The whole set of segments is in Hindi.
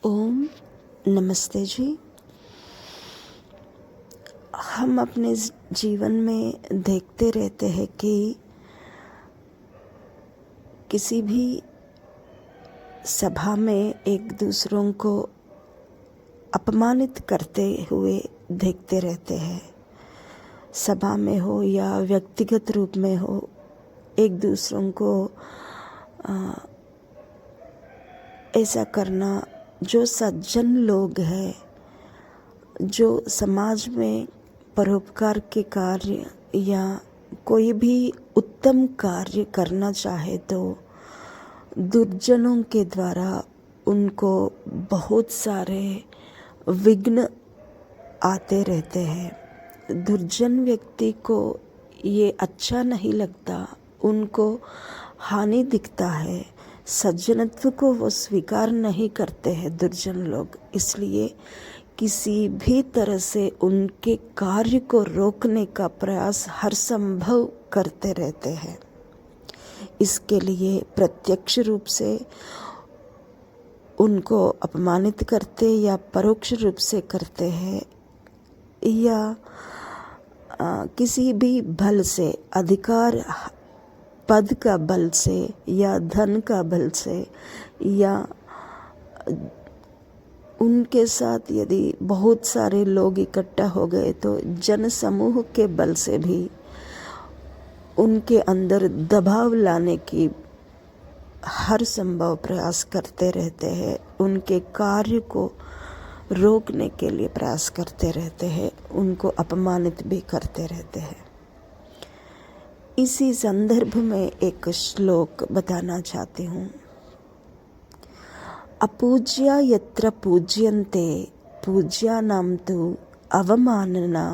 ओम नमस्ते जी। हम अपने जीवन में देखते रहते हैं कि किसी भी सभा में एक दूसरों को अपमानित करते हुए देखते रहते हैं। सभा में हो या व्यक्तिगत रूप में हो, एक दूसरों को ऐसा करना। जो सज्जन लोग हैं, जो समाज में परोपकार के कार्य या कोई भी उत्तम कार्य करना चाहे तो दुर्जनों के द्वारा उनको बहुत सारे विघ्न आते रहते हैं। दुर्जन व्यक्ति को ये अच्छा नहीं लगता, उनको हानि दिखता है। सज्जनत्व को वो स्वीकार नहीं करते हैं दुर्जन लोग, इसलिए किसी भी तरह से उनके कार्य को रोकने का प्रयास हर संभव करते रहते हैं। इसके लिए प्रत्यक्ष रूप से उनको अपमानित करते या परोक्ष रूप से करते हैं, या किसी भी बल से, अधिकार पद का बल से या धन का बल से, या उनके साथ यदि बहुत सारे लोग इकट्ठा हो गए तो जन समूह के बल से भी उनके अंदर दबाव लाने की हर संभव प्रयास करते रहते हैं। उनके कार्य को रोकने के लिए प्रयास करते रहते हैं, उनको अपमानित भी करते रहते हैं। इसी संदर्भ में एक श्लोक बताना चाहती हूँ। अपूज्या यत्र पूज्यन्ते पूज्यानां तु अवमानना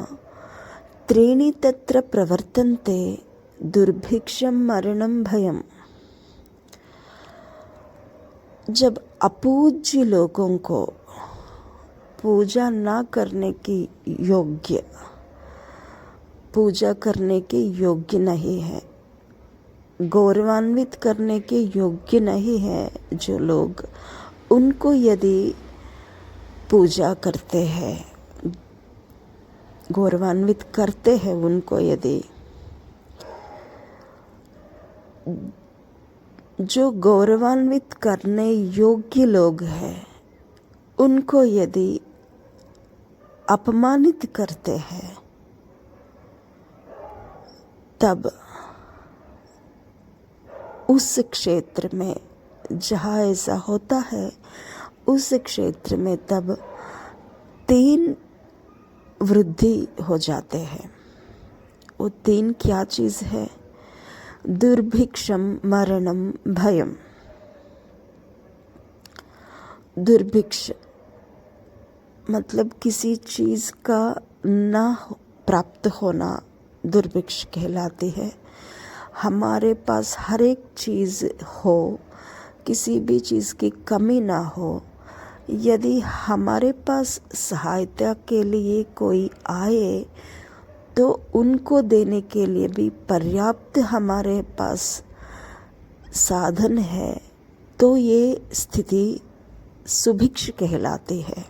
त्रीणि तत्र प्रवर्तन्ते दुर्भिक्षं मरणं भयम्। जब अपूज्य लोगों को पूजा ना करने की योग्य, पूजा करने के योग्य नहीं है, गौरवान्वित करने के योग्य नहीं है जो लोग, उनको यदि पूजा करते हैं, गौरवान्वित करते हैं उनको, यदि जो गौरवान्वित करने योग्य लोग हैं उनको यदि अपमानित करते हैं, तब उस क्षेत्र में जहाँ ऐसा होता है, उस क्षेत्र में तब 3 वृद्धि हो जाते हैं। वो 3 क्या चीज़ है? दुर्भिक्षम मरणम भयम। दुर्भिक्ष मतलब किसी चीज़ का ना प्राप्त होना दुर्भिक्ष कहलाती है। हमारे पास हर एक चीज़ हो, किसी भी चीज़ की कमी ना हो, यदि हमारे पास सहायता के लिए कोई आए तो उनको देने के लिए भी पर्याप्त हमारे पास साधन है, तो ये स्थिति सुभिक्ष कहलाती है।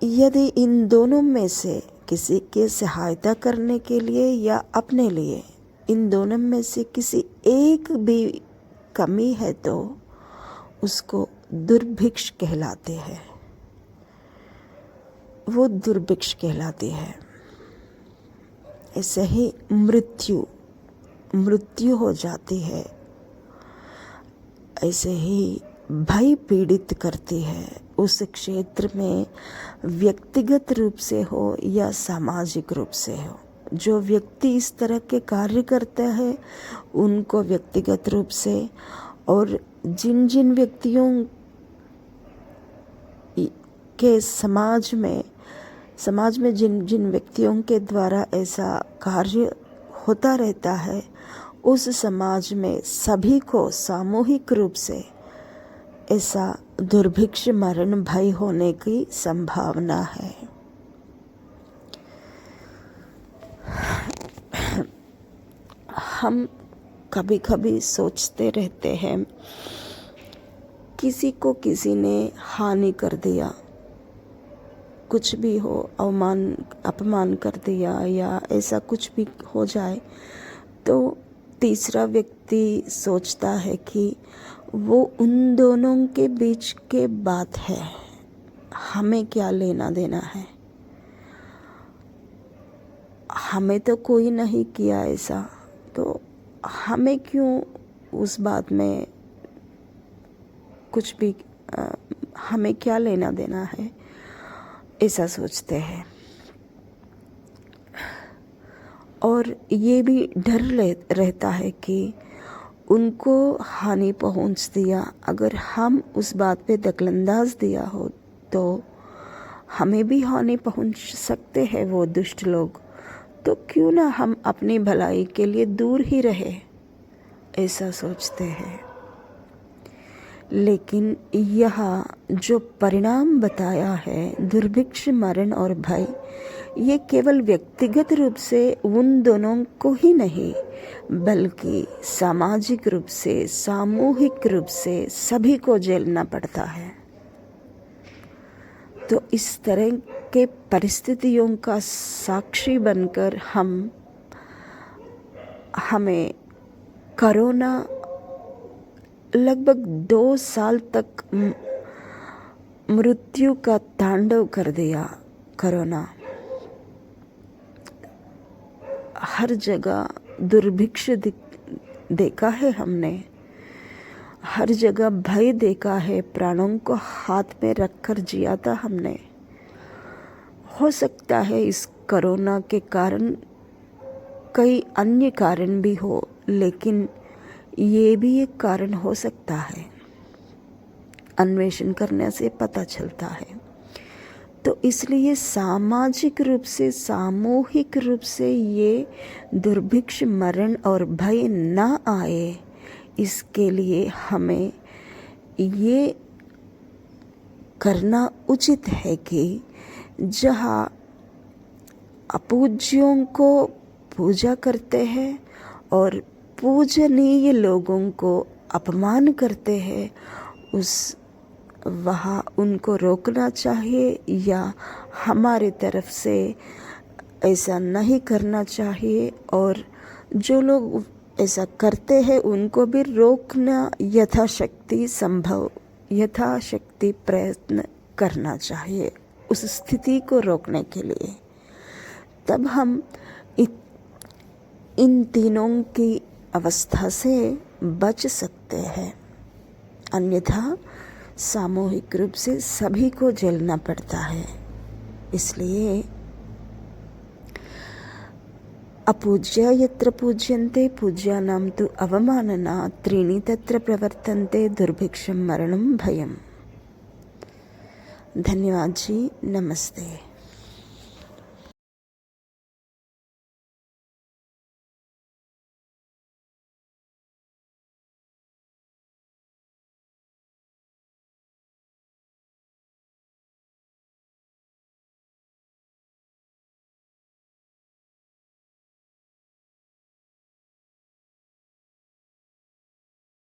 यदि इन दोनों में से किसी के सहायता करने के लिए या अपने लिए, इन दोनों में से किसी एक भी कमी है तो उसको दुर्भिक्ष कहलाते हैं, वो दुर्भिक्ष कहलाती है। ऐसे ही मृत्यु हो जाती है, ऐसे ही भय पीड़ित करती है। उस क्षेत्र में व्यक्तिगत रूप से हो या सामाजिक रूप से हो, जो व्यक्ति इस तरह के कार्य करता है उनको व्यक्तिगत रूप से, और जिन जिन व्यक्तियों के समाज में जिन जिन व्यक्तियों के द्वारा ऐसा कार्य होता रहता है, उस समाज में सभी को सामूहिक रूप से ऐसा दुर्भिक्ष मरण भय होने की संभावना है। हम कभी कभी सोचते रहते हैं किसी को किसी ने हानि कर दिया, कुछ भी हो, अपमान कर दिया या ऐसा कुछ भी हो जाए, तो तीसरा व्यक्ति सोचता है कि वो उन दोनों के बीच के बात है, हमें क्या लेना देना है, हमें तो कोई नहीं किया ऐसा, तो हमें क्यों उस बात में कुछ भी हमें क्या लेना देना है, ऐसा सोचते हैं। और ये भी डर रहता है कि उनको हानि पहुंच दिया, अगर हम उस बात पे दखलंदाज दिया हो तो हमें भी हानि पहुंच सकते हैं वो दुष्ट लोग, तो क्यों ना हम अपनी भलाई के लिए दूर ही रहे, ऐसा सोचते हैं। लेकिन यह जो परिणाम बताया है, दुर्भिक्ष, मरण और भय, ये केवल व्यक्तिगत रूप से उन दोनों को ही नहीं, बल्कि सामाजिक रूप से, सामूहिक रूप से सभी को झेलना पड़ता है। तो इस तरह के परिस्थितियों का साक्षी बनकर हमें कोरोना लगभग 2 साल तक मृत्यु का तांडव कर दिया। कोरोना हर जगह दुर्भिक्ष देखा है हमने, हर जगह भय देखा है, प्राणों को हाथ में रखकर जिया था हमने। हो सकता है इस कोरोना के कारण कई अन्य कारण भी हो, लेकिन ये भी एक कारण हो सकता है, अन्वेषण करने से पता चलता है। तो इसलिए सामाजिक रूप से, सामूहिक रूप से ये दुर्भिक्ष, मरण और भय ना आए, इसके लिए हमें ये करना उचित है कि जहाँ अपूज्यों को पूजा करते हैं और पूजनीय लोगों को अपमान करते हैं, वहाँ उनको रोकना चाहिए, या हमारे तरफ से ऐसा नहीं करना चाहिए। और जो लोग ऐसा करते हैं उनको भी रोकना यथाशक्ति प्रयत्न करना चाहिए उस स्थिति को रोकने के लिए। तब हम इन तीनों की अवस्था से बच सकते हैं, अन्यथा सामूहिक रूप से सभी को झेलना पड़ता है। इसलिए अपूज्या यत्र पूज्यन्ते पूज्यानां तु अवमानना, त्रीणि तत्र प्रवर्तन्ते, दुर्भिक्षं, मरणं, भयम्। धन्यवाद जी, नमस्ते।